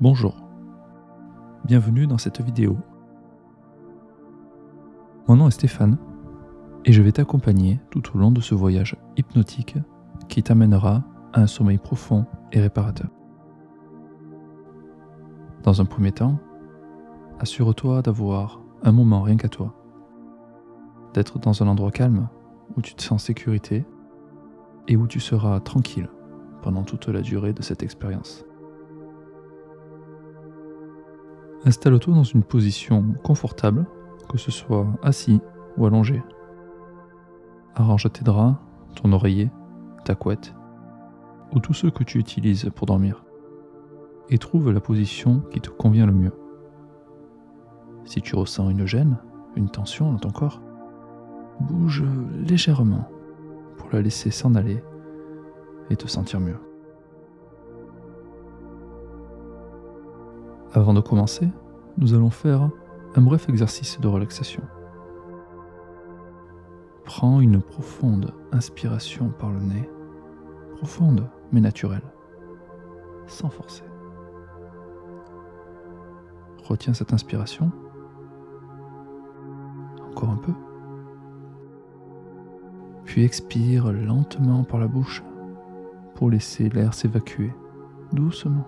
Bonjour, bienvenue dans cette vidéo. Mon nom est Stéphane et je vais t'accompagner tout au long de ce voyage hypnotique qui t'amènera à un sommeil profond et réparateur. Dans un premier temps, assure-toi d'avoir un moment rien qu'à toi, d'être dans un endroit calme où tu te sens en sécurité et où tu seras tranquille pendant toute la durée de cette expérience. Installe-toi dans une position confortable, que ce soit assis ou allongé. Arrange tes draps, ton oreiller, ta couette, ou tout ce que tu utilises pour dormir, et trouve la position qui te convient le mieux. Si tu ressens une gêne, une tension dans ton corps, bouge légèrement pour la laisser s'en aller et te sentir mieux. Avant de commencer, nous allons faire un bref exercice de relaxation. Prends une profonde inspiration par le nez, profonde mais naturelle, sans forcer. Retiens cette inspiration. Encore un peu. Puis expire lentement par la bouche pour laisser l'air s'évacuer doucement,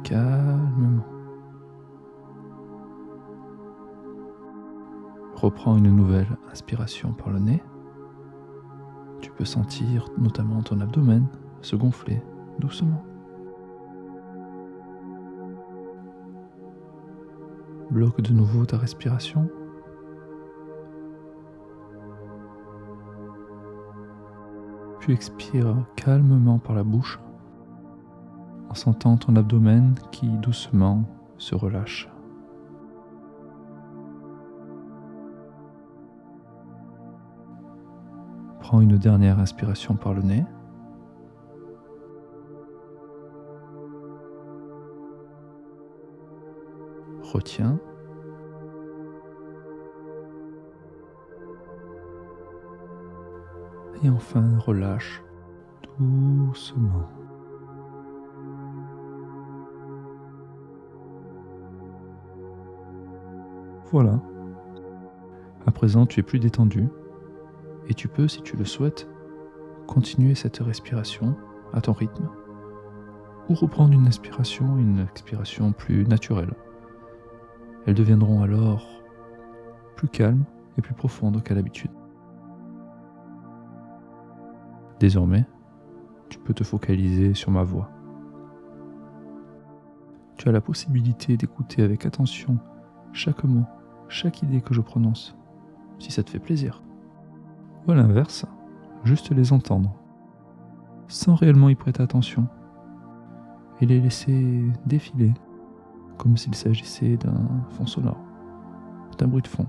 calmement. Reprends une nouvelle inspiration par le nez. Tu peux sentir notamment ton abdomen se gonfler doucement. Bloque de nouveau ta respiration. Puis expire calmement par la bouche en sentant ton abdomen qui doucement se relâche. Prends une dernière inspiration par le nez. Retiens. Et enfin, relâche doucement. Voilà. À présent, tu es plus détendu. Et tu peux, si tu le souhaites, continuer cette respiration à ton rythme ou reprendre une inspiration et une expiration plus naturelle. Elles deviendront alors plus calmes et plus profondes qu'à l'habitude. Désormais, tu peux te focaliser sur ma voix. Tu as la possibilité d'écouter avec attention chaque mot, chaque idée que je prononce, si ça te fait plaisir. Ou à l'inverse, juste les entendre, sans réellement y prêter attention, et les laisser défiler, comme s'il s'agissait d'un fond sonore, d'un bruit de fond.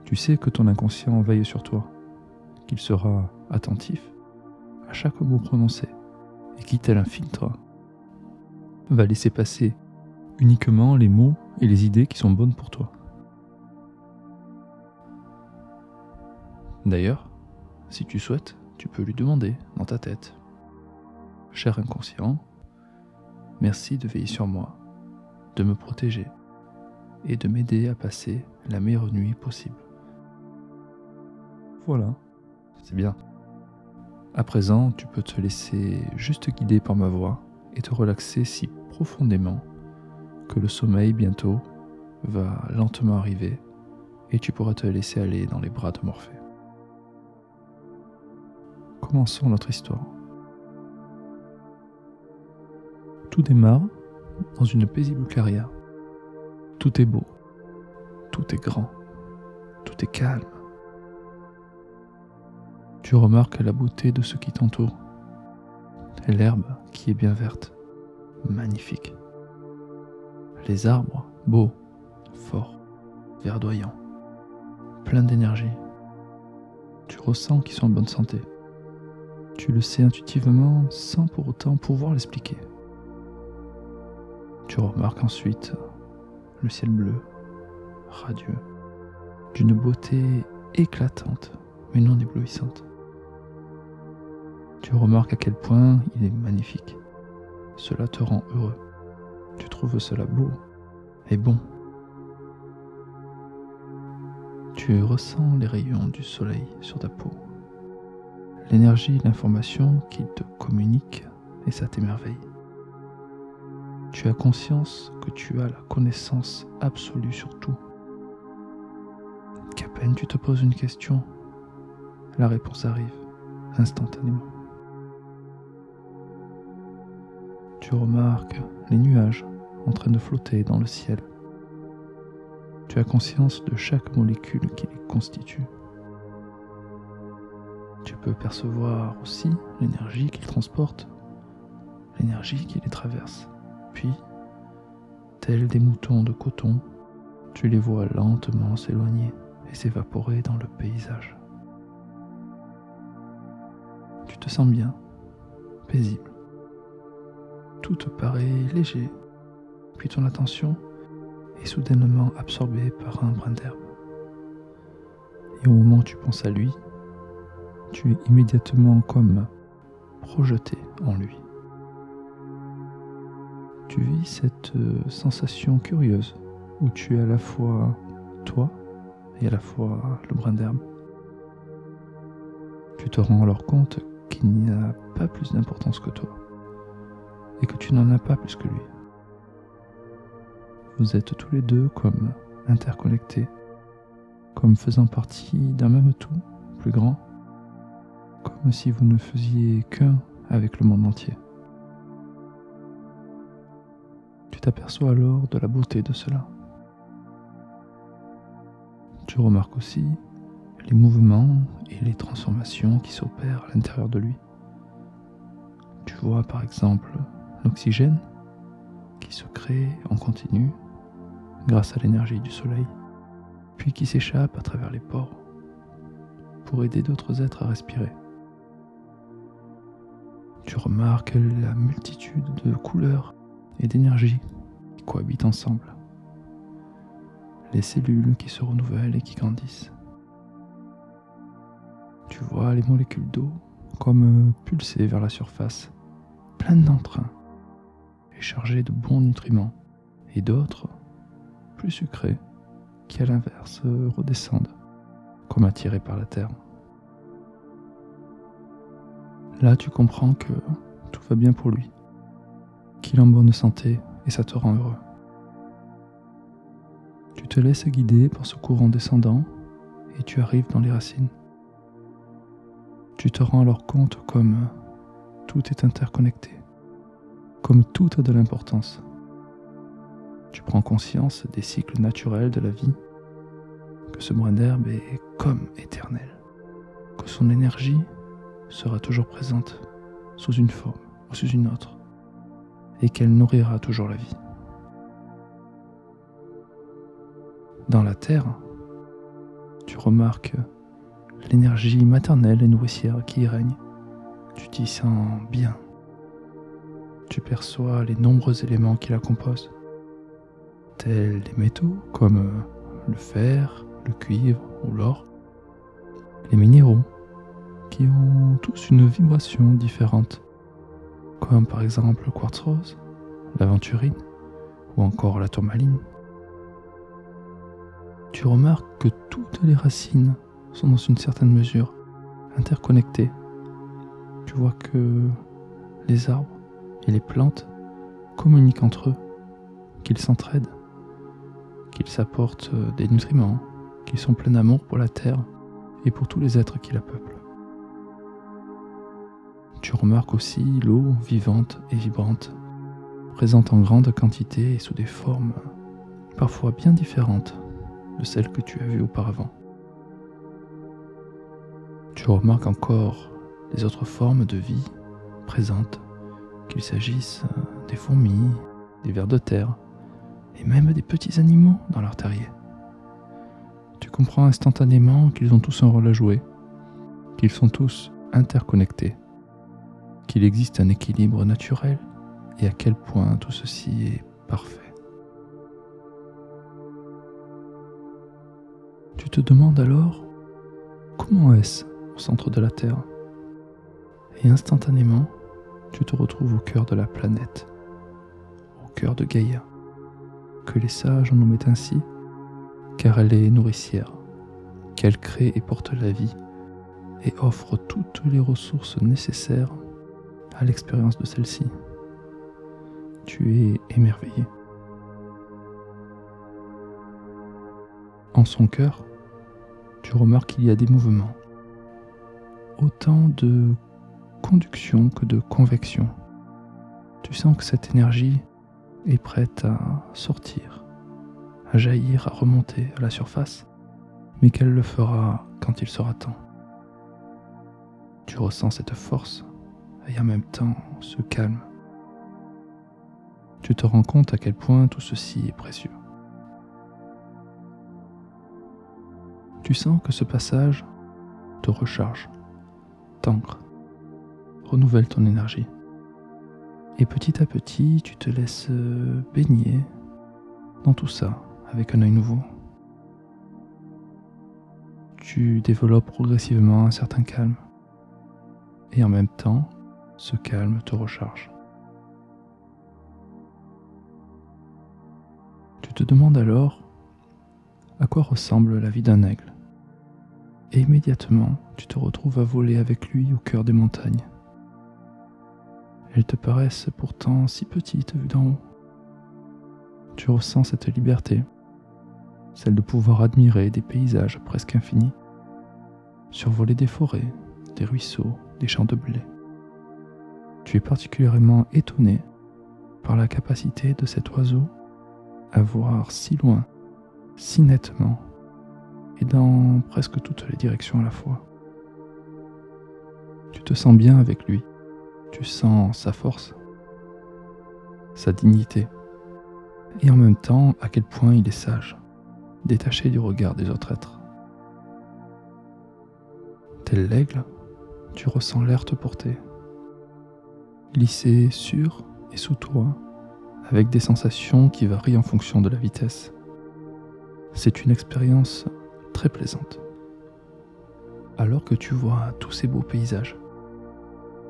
Tu sais que ton inconscient veille sur toi, qu'il sera attentif à chaque mot prononcé, et qui, tel un filtre, va laisser passer uniquement les mots et les idées qui sont bonnes pour toi. D'ailleurs, si tu souhaites, tu peux lui demander dans ta tête : « Cher inconscient, merci de veiller sur moi, de me protéger et de m'aider à passer la meilleure nuit possible. » Voilà, c'est bien. À présent, tu peux te laisser juste guider par ma voix et te relaxer si profondément que le sommeil bientôt va lentement arriver et tu pourras te laisser aller dans les bras de Morphée. Commençons notre histoire. Tout démarre dans une paisible clairière. Tout est beau, tout est grand, tout est calme. Tu remarques la beauté de ce qui t'entoure. L'herbe qui est bien verte, magnifique. Les arbres, beaux, forts, verdoyants, pleins d'énergie. Tu ressens qu'ils sont en bonne santé. Tu le sais intuitivement sans pour autant pouvoir l'expliquer. Tu remarques ensuite le ciel bleu, radieux, d'une beauté éclatante, mais non éblouissante. Tu remarques à quel point il est magnifique. cela te rend heureux. Tu trouves cela beau et bon. Tu ressens les rayons du soleil sur ta peau, l'énergie et l'information qu'il te communique, et ça t'émerveille. Tu as conscience que tu as la connaissance absolue sur tout. Qu'à peine tu te poses une question, la réponse arrive instantanément. Tu remarques les nuages en train de flotter dans le ciel. Tu as conscience de chaque molécule qui les constitue. Tu peux percevoir aussi l'énergie qu'ils transportent, l'énergie qui les traverse. Puis, tels des moutons de coton, tu les vois lentement s'éloigner et s'évaporer dans le paysage. Tu te sens bien, paisible. Tout te paraît léger, puis ton attention est soudainement absorbée par un brin d'herbe. Et au moment où tu penses à lui, tu es immédiatement comme projeté en lui. Tu vis cette sensation curieuse où tu es à la fois toi et à la fois le brin d'herbe. Tu te rends alors compte qu'il n'y a pas plus d'importance que toi et que tu n'en as pas plus que lui. Vous êtes tous les deux comme interconnectés, comme faisant partie d'un même tout plus grand, comme si vous ne faisiez qu'un avec le monde entier. Tu t'aperçois alors de la beauté de cela. Tu remarques aussi les mouvements et les transformations qui s'opèrent à l'intérieur de lui. Tu vois par exemple l'oxygène qui se crée en continu grâce à l'énergie du soleil, puis qui s'échappe à travers les pores pour aider d'autres êtres à respirer. Tu remarques la multitude de couleurs et d'énergies qui cohabitent ensemble, les cellules qui se renouvellent et qui grandissent. Tu vois les molécules d'eau comme pulser vers la surface, pleines d'entrain et chargées de bons nutriments, et d'autres, plus sucrées, qui à l'inverse redescendent, comme attirées par la terre. Là, tu comprends que tout va bien pour lui, qu'il est en bonne santé et ça te rend heureux. Tu te laisses guider par ce courant descendant et tu arrives dans les racines. Tu te rends alors compte comme tout est interconnecté, comme tout a de l'importance. Tu prends conscience des cycles naturels de la vie, que ce brin d'herbe est comme éternel, que son énergie sera toujours présente sous une forme ou sous une autre, et qu'elle nourrira toujours la vie. Dans la terre, tu remarques l'énergie maternelle et nourricière qui y règne. Tu t'y sens bien. Tu perçois les nombreux éléments qui la composent, tels des métaux comme le fer, le cuivre ou l'or, les minéraux qui ont tous une vibration différente, comme par exemple le quartz rose, l'aventurine ou encore la tourmaline. Tu remarques que toutes les racines sont dans une certaine mesure interconnectées. Tu vois que les arbres et les plantes communiquent entre eux, qu'ils s'entraident, qu'ils s'apportent des nutriments, qu'ils sont pleins d'amour pour la terre et pour tous les êtres qui la peuplent. Tu remarques aussi l'eau vivante et vibrante, présente en grande quantité et sous des formes parfois bien différentes de celles que tu as vues auparavant. Tu remarques encore les autres formes de vie présentes, qu'il s'agisse des fourmis, des vers de terre, et même des petits animaux dans leur terrier. Tu comprends instantanément qu'ils ont tous un rôle à jouer, qu'ils sont tous interconnectés, qu'il existe un équilibre naturel et à quel point tout ceci est parfait. Tu te demandes alors comment est-ce au centre de la Terre, et instantanément, tu te retrouves au cœur de la planète, au cœur de Gaïa, que les sages ont nommé ainsi, car elle est nourricière, qu'elle crée et porte la vie, et offre toutes les ressources nécessaires à l'expérience de celle-ci. Tu es émerveillé. En son cœur, tu remarques qu'il y a des mouvements, autant de conduction que de convection. Tu sens que cette énergie est prête à sortir, à jaillir, à remonter à la surface, mais qu'elle le fera quand il sera temps. Tu ressens cette force et en même temps ce calme. Tu te rends compte à quel point tout ceci est précieux. Tu sens que ce passage te recharge, t'ancre, renouvelle ton énergie. Et petit à petit, tu te laisses baigner dans tout ça avec un œil nouveau. Tu développes progressivement un certain calme. Et en même temps, ce calme te recharge. Tu te demandes alors à quoi ressemble la vie d'un aigle. Et immédiatement, tu te retrouves à voler avec lui au cœur des montagnes. Elles te paraissent pourtant si petites vues d'en haut. Tu ressens cette liberté, celle de pouvoir admirer des paysages presque infinis, survoler des forêts, des ruisseaux, des champs de blé. Tu es particulièrement étonné par la capacité de cet oiseau à voir si loin, si nettement, et dans presque toutes les directions à la fois. Tu te sens bien avec lui, tu sens sa force, sa dignité, et en même temps à quel point il est sage, détaché du regard des autres êtres. Tel l'aigle, tu ressens l'air te porter, glisser sur et sous toi, avec des sensations qui varient en fonction de la vitesse. C'est une expérience très plaisante. Alors que tu vois tous ces beaux paysages,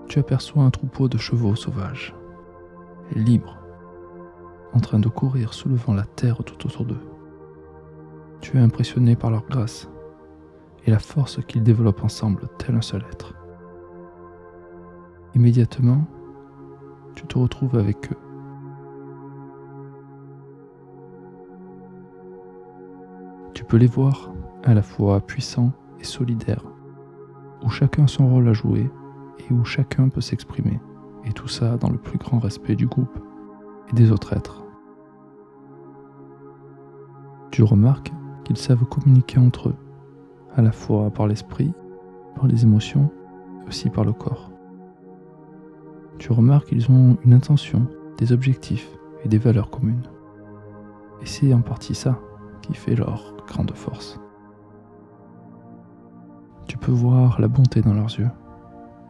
tu aperçois un troupeau de chevaux sauvages, libres, en train de courir soulevant la terre tout autour d'eux. Tu es impressionné par leur grâce et la force qu'ils développent ensemble tel un seul être. Immédiatement, tu te retrouves avec eux. Tu peux les voir à la fois puissants et solidaires, où chacun a son rôle à jouer et où chacun peut s'exprimer, et tout ça dans le plus grand respect du groupe et des autres êtres. Tu remarques qu'ils savent communiquer entre eux, à la fois par l'esprit, par les émotions, et aussi par le corps. Tu remarques qu'ils ont une intention, des objectifs et des valeurs communes. Et c'est en partie ça qui fait leur grande force. Tu peux voir la bonté dans leurs yeux,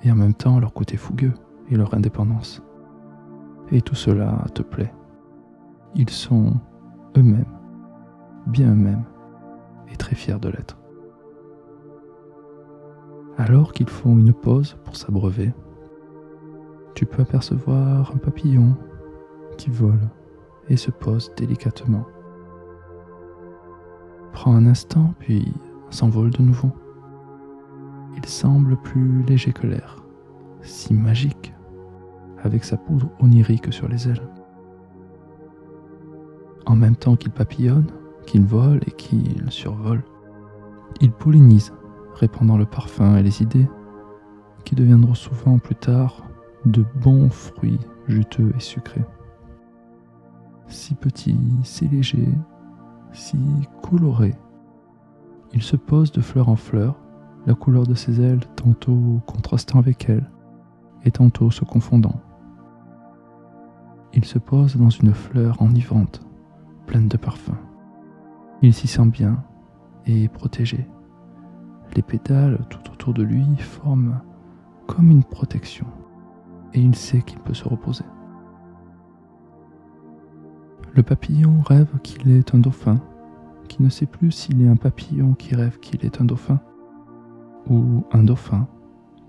et en même temps leur côté fougueux et leur indépendance. Et tout cela te plaît. Ils sont eux-mêmes, bien eux-mêmes, et très fiers de l'être. Alors qu'ils font une pause pour s'abreuver, tu peux apercevoir un papillon qui vole et se pose délicatement. Prend un instant puis s'envole de nouveau. Il semble plus léger que l'air, si magique, avec sa poudre onirique sur les ailes. En même temps qu'il papillonne, qu'il vole et qu'il survole, il pollinise, répandant le parfum et les idées qui deviendront souvent plus tard de bons fruits juteux et sucrés. Si petit, si léger, si coloré, il se pose de fleur en fleur, la couleur de ses ailes tantôt contrastant avec elle et tantôt se confondant. Il se pose dans une fleur enivrante, pleine de parfum. Il s'y sent bien et protégé. Les pétales tout autour de lui forment comme une protection et il sait qu'il peut se reposer. Le papillon rêve qu'il est un dauphin, qui ne sait plus s'il est un papillon qui rêve qu'il est un dauphin, ou un dauphin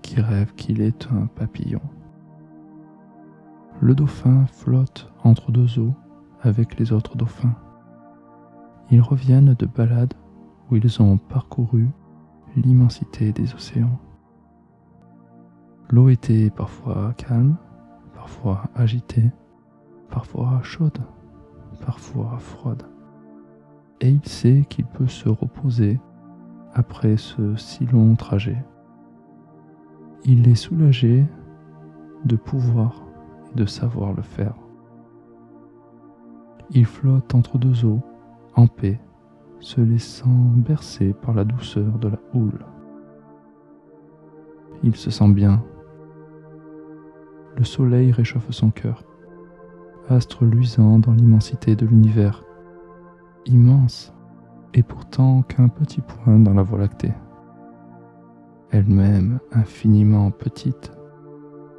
qui rêve qu'il est un papillon. Le dauphin flotte entre deux eaux avec les autres dauphins. Ils reviennent de balades où ils ont parcouru l'immensité des océans. L'eau était parfois calme, parfois agitée, parfois chaude, parfois froide. Et il sait qu'il peut se reposer après ce si long trajet. Il est soulagé de pouvoir et de savoir le faire. Il flotte entre deux eaux, en paix, se laissant bercer par la douceur de la houle. Il se sent bien. Le soleil réchauffe son cœur, astre luisant dans l'immensité de l'univers, immense et pourtant qu'un petit point dans la Voie lactée, elle-même infiniment petite,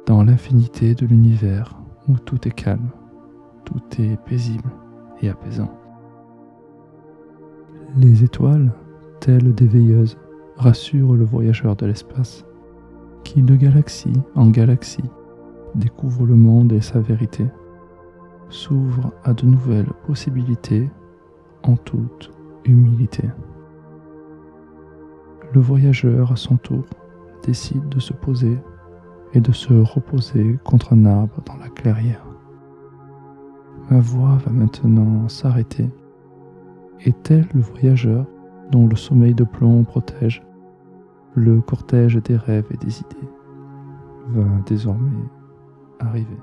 dans l'infinité de l'univers où tout est calme, tout est paisible et apaisant. Les étoiles, telles des veilleuses, rassurent le voyageur de l'espace, qui de galaxie en galaxie découvre le monde et sa vérité, s'ouvre à de nouvelles possibilités en toute humilité. Le voyageur, à son tour, décide de se poser et de se reposer contre un arbre dans la clairière. Ma voix va maintenant s'arrêter, et tel le voyageur dont le sommeil de plomb protège, le cortège des rêves et des idées va désormais arriver.